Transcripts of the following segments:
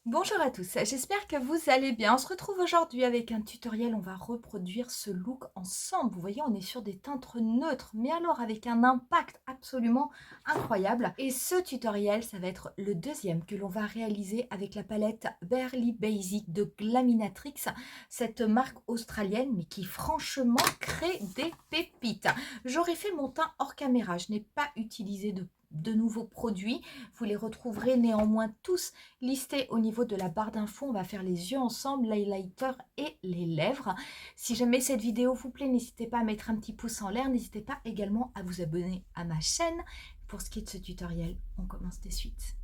Bonjour à tous, j'espère que vous allez bien. On se retrouve aujourd'hui avec un tutoriel, on va reproduire ce look ensemble. Vous voyez, on est sur des teintes neutres, mais alors avec un impact absolument incroyable. Et ce tutoriel, ça va être le deuxième que l'on va réaliser avec la palette Barely Basic de Glaminatrix, cette marque australienne, mais qui franchement crée des pépites. J'aurais fait mon teint hors caméra, je n'ai pas utilisé de nouveaux produits. Vous les retrouverez néanmoins tous listés au niveau de la barre d'infos. On va faire les yeux ensemble, l'highlighter et les lèvres. Si jamais cette vidéo vous plaît, n'hésitez pas à mettre un petit pouce en l'air. N'hésitez pas également à vous abonner à ma chaîne. Pour ce qui est de ce tutoriel, on commence de suite.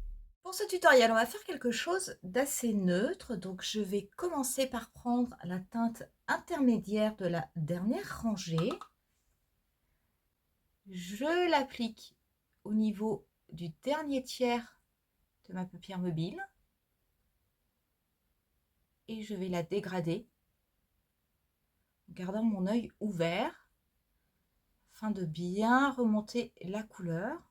Pour ce tutoriel, on va faire quelque chose d'assez neutre. Donc, je vais commencer par prendre la teinte intermédiaire de la dernière rangée. Je l'applique au niveau du dernier tiers de ma paupière mobile et je vais la dégrader en gardant mon œil ouvert afin de bien remonter la couleur.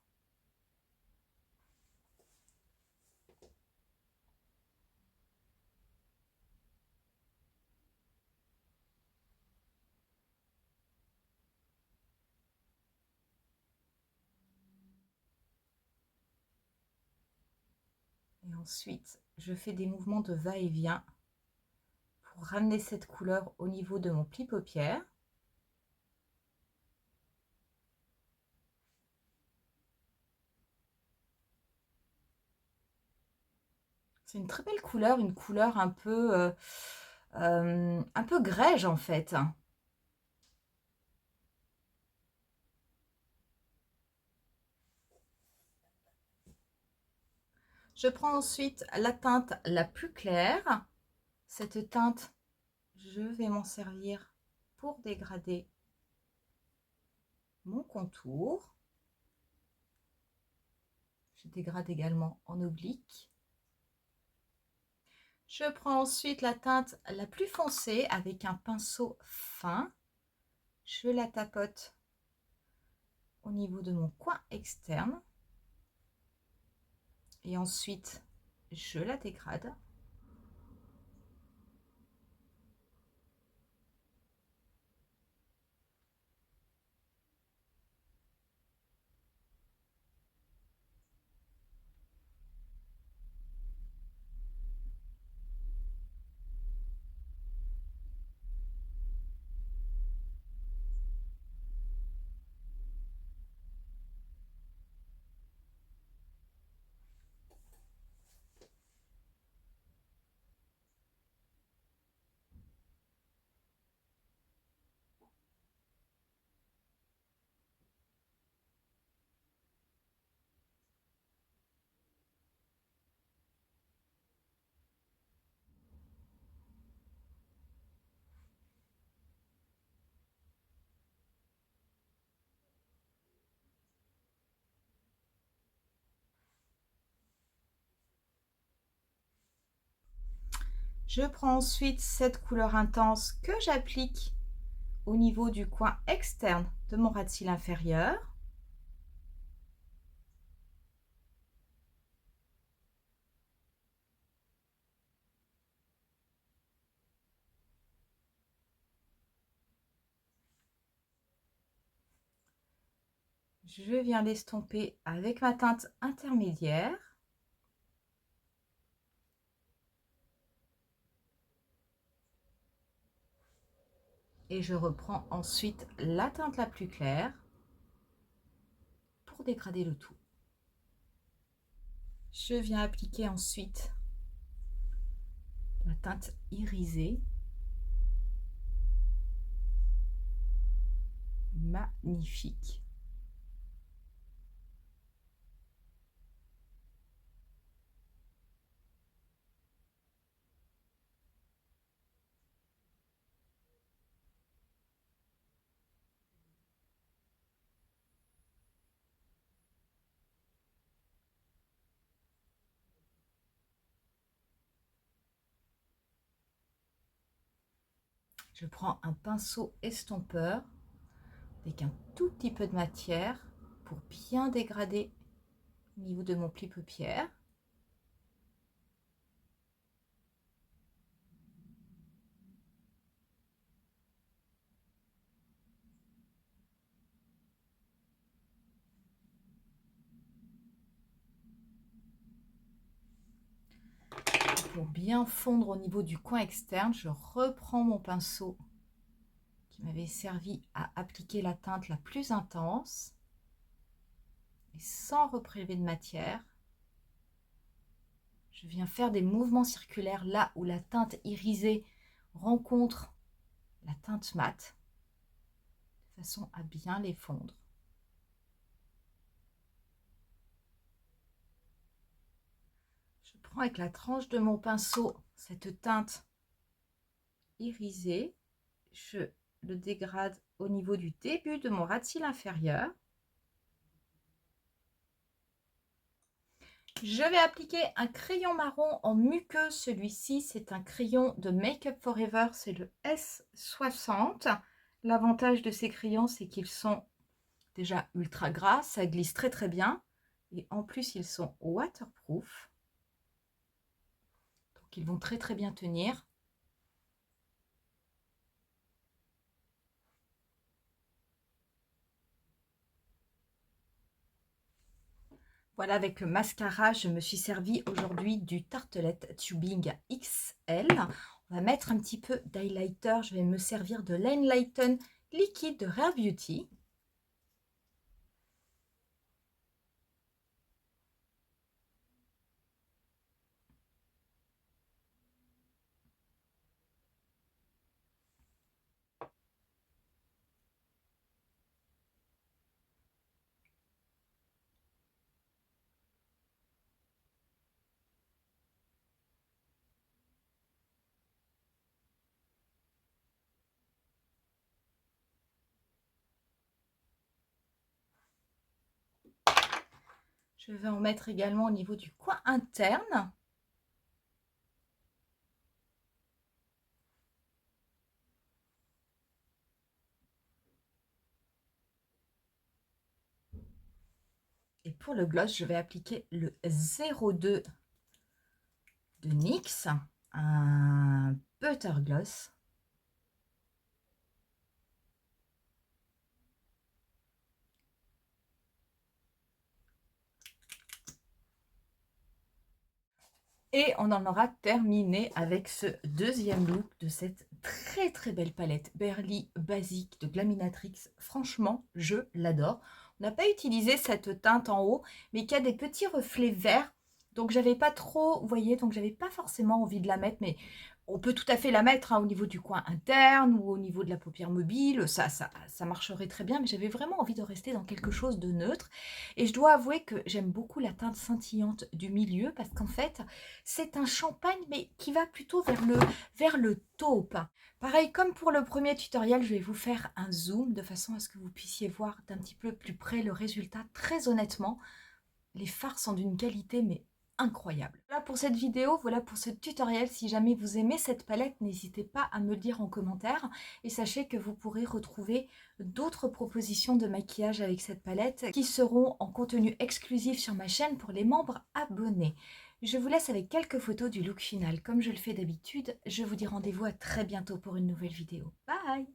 Et ensuite, je fais des mouvements de va-et-vient pour ramener cette couleur au niveau de mon pli paupière. C'est une très belle couleur, une couleur un peu grège en fait. Je prends ensuite la teinte la plus claire. Cette teinte, je vais m'en servir pour dégrader mon contour. Je dégrade également en oblique. Je prends ensuite la teinte la plus foncée avec un pinceau fin. Je la tapote au niveau de mon coin externe. Et ensuite, je la dégrade. Je prends ensuite cette couleur intense que j'applique au niveau du coin externe de mon ras de cils inférieur. Je viens l'estomper avec ma teinte intermédiaire. Et je reprends ensuite la teinte la plus claire pour dégrader le tout. Je viens appliquer ensuite la teinte irisée. Magnifique. Je prends un pinceau estompeur avec un tout petit peu de matière pour bien dégrader au niveau de mon pli paupière. Pour bien fondre au niveau du coin externe, je reprends mon pinceau qui m'avait servi à appliquer la teinte la plus intense. Et sans reprélever de matière, je viens faire des mouvements circulaires là où la teinte irisée rencontre la teinte mate, de façon à bien les fondre. Je prends avec la tranche de mon pinceau cette teinte irisée, je le dégrade au niveau du début de mon ras de cils inférieur. Je vais appliquer un crayon marron en muqueux. Celui-ci, c'est un crayon de Make Up For Ever, c'est le S60. L'avantage de ces crayons, c'est qu'ils sont déjà ultra gras, ça glisse très très bien. Et en plus, ils sont waterproof. Donc, ils vont très très bien tenir. Voilà, avec le mascara, je me suis servi aujourd'hui du Tartelette Tubing XL. On va mettre un petit peu d'highlighter. Je vais me servir de l'Enlighten liquide de Rare Beauty. Je vais en mettre également au niveau du coin interne. Et pour le gloss, je vais appliquer le 02 de NYX, un butter gloss. Et on en aura terminé avec ce deuxième look de cette très très belle palette Berly Basique de Glaminatrix. Franchement, je l'adore. On n'a pas utilisé cette teinte en haut, mais qui a des petits reflets verts. Donc j'avais pas trop, vous voyez, donc j'avais pas forcément envie de la mettre, mais on peut tout à fait la mettre au niveau du coin interne ou au niveau de la paupière mobile. Ça marcherait très bien, mais j'avais vraiment envie de rester dans quelque chose de neutre. Et je dois avouer que j'aime beaucoup la teinte scintillante du milieu parce qu'en fait, c'est un champagne, mais qui va plutôt vers le taupe. Pareil, comme pour le premier tutoriel, je vais vous faire un zoom de façon à ce que vous puissiez voir d'un petit peu plus près le résultat. Très honnêtement, les fards sont d'une qualité mais incroyable. Voilà pour cette vidéo, voilà pour ce tutoriel. Si jamais vous aimez cette palette, n'hésitez pas à me le dire en commentaire. Et sachez que vous pourrez retrouver d'autres propositions de maquillage avec cette palette qui seront en contenu exclusif sur ma chaîne pour les membres abonnés. Je vous laisse avec quelques photos du look final. Comme je le fais d'habitude, je vous dis rendez-vous à très bientôt pour une nouvelle vidéo. Bye!